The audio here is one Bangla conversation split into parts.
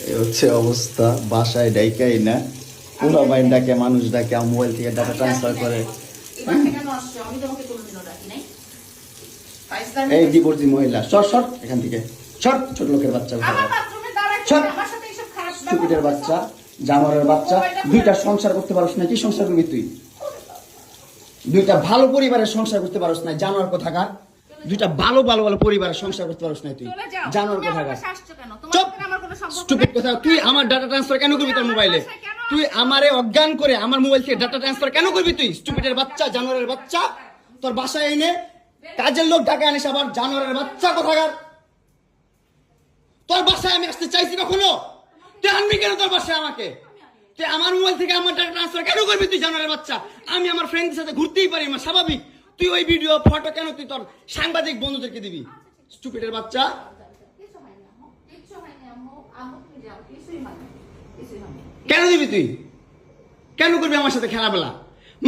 এই হচ্ছে অবস্থা, বাসায় ডাইকাই না, পুরো বাইন ডাকে, মানুষ ডাকে, মোবাইল থেকে ডাটা ট্রান্সফার করে। এই ডিভোর্সি মহিলা, সর সর এখান থেকে, সর, ছোট লোকের বাচ্চা, স্টুপিডের বাচ্চা, জানোয়ারের বাচ্চা। দুইটা সংসার করতে পারছ না, কি সংসার করবি তুই? দুইটা ভালো পরিবারের সংসার করতে পারছ না, জানোয়ার কোথাকার। দুইটা ভালো ভালো ভালো পরিবারের সংসার করতে পারছ না তুই, জানোয়ার কোথাকার। চুপ, স্টুপিড কথা। তুই আমার ডাটা ট্রান্সফার কেন করবি তোর মোবাইলে? তুই আমারে অজ্ঞান করে আমার মোবাইল থেকে ডাটা ট্রান্সফার কেন করবি তুই? স্টুপিডের বাচ্চা, জানোয়ারের বাচ্চা। তোর বাসায় এনে কাজের লোক ঢাকা আনিস আবার, জানোয়ারের বাচ্চা কোথাকার। তোর বাসায় আমি আসতে চাইছি কখনো? তুই আনবি কেন তোর বাসায় আমাকে? তুই আমার মোবাইল থেকে আমার ডাটা ট্রান্সফার কেন করবি তুই, জানোয়ারের বাচ্চা? আমি আমার ফ্রেন্ডদের সাথে ঘুরতেই পারি, আমার স্বাভাবিক। তুই ওই ভিডিও ফটো কেন তুই তোর সাংবাদিক বন্ধুদেরকে দিবি? স্টুপিডের বাচ্চা। কেন দিবি তুই? কেন করবি আমার সাথে খেলাবেলা?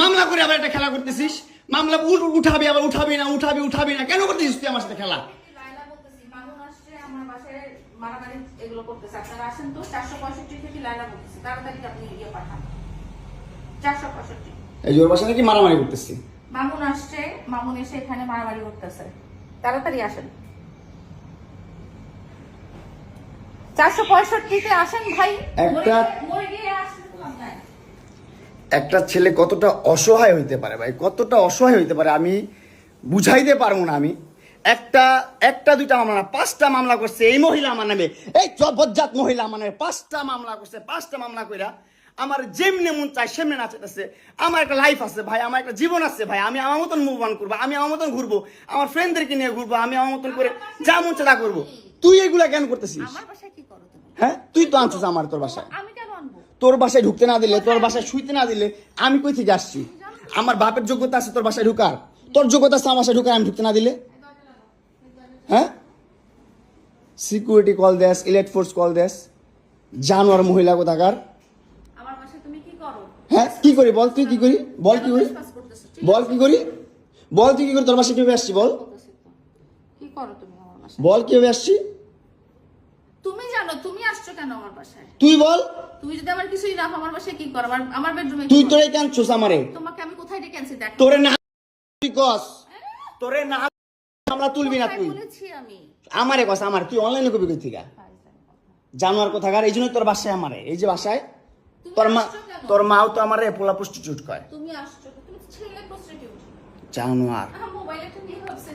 মামলা করে আবার একটা খেলা করতেছিস, মামলা উঠাবি আবার উঠাবি না, উঠাবি না, কেন করতেছিস তুই আমার সাথে খেলা? এই জোর বাসা নাকি মারামারি করতেছি। মামুন আসছে, মামুন এসে এখানে মারামারি করতেছে, তাড়াতাড়ি আসেন। 465-তে আসেন ভাই। একটা ছেলে কতটা অসহায় হইতে পারে ভাই, কতটা অসহায় হইতে পারে আমি বুঝাইতে পারবো না। আমি একটা দুইটা মামলা না, 5টা মামলা করছে এই মহিলা আমার নামে, এই বজ্জাত মহিলা আমার নামে 5টা মামলা করছে। 5টা মামলা কইরা আমার যেমনে মন চায় সেমনে নাচাইতেছে। আমার একটা লাইফ আছে ভাই, আমার একটা জীবন আছে ভাই, আমি আমার মতন মুভ অন করবো, আমি আমার মতন ঘুরবো, আমার ফ্রেন্ডদেরকে নিয়ে ঘুরবো, আমি আমার মতন করে যা মন চায় তা করবো। তুই এগুলা কেন করতেছিস? হ্যাঁ, তুই তো আনছিস আমার তোর বাসায়। তোর বাসায় ঢুকতে না দিলে, তোর বাসায় শুইতে না দিলে আমি কই থেকে আসছি? আমার বাপের যোগ্যতা আছে তোর বাসায় ঢুকার? তোর যোগ্যতা আছে আমার বাসায় ঢুকার, আমি ঢুকতে না দিলে? হ্যাঁ, সিকিউরিটি কল দেস, ইলেট ফোর্স কল দেস, জানোয়ার মহিলা কোথাকার। হ্যাঁ, কি করি বল? তুই কি করি বল? কি করি বল? কি করি বল? তুই কি করি? তোর বাসায় কিভাবে আসছি বল? বল কিভাবে আসছি? তুমি জানো তুমি আসছো কেন আমার বাসায়? তুই বল। তুমি যদি আমার কিছুই না আমার বাসায় কি করো? আমার বেডরুমে তুই তোরে কেন ছুস আমারে? তোমাকে আমি কোথায় ডেকে আনছি দেখ। তোরে না তুই কস, তোরে না আমরা তুলবি না তুই। বলেছি আমি আমারে কস, আমার তুই অনলাইনে কবি কই থেকে জানোয়ার কোথাকার। এই জন্য তোর বাসায় আমারে, এই যে বাসায় তোর মাও তো আমারে পোলা প্রস্টিটিউট কয়। তুমি আসছো, তুমি ছেলে প্রস্টিটিউট জানোয়ার। মোবাইলে তুমি ভাবছে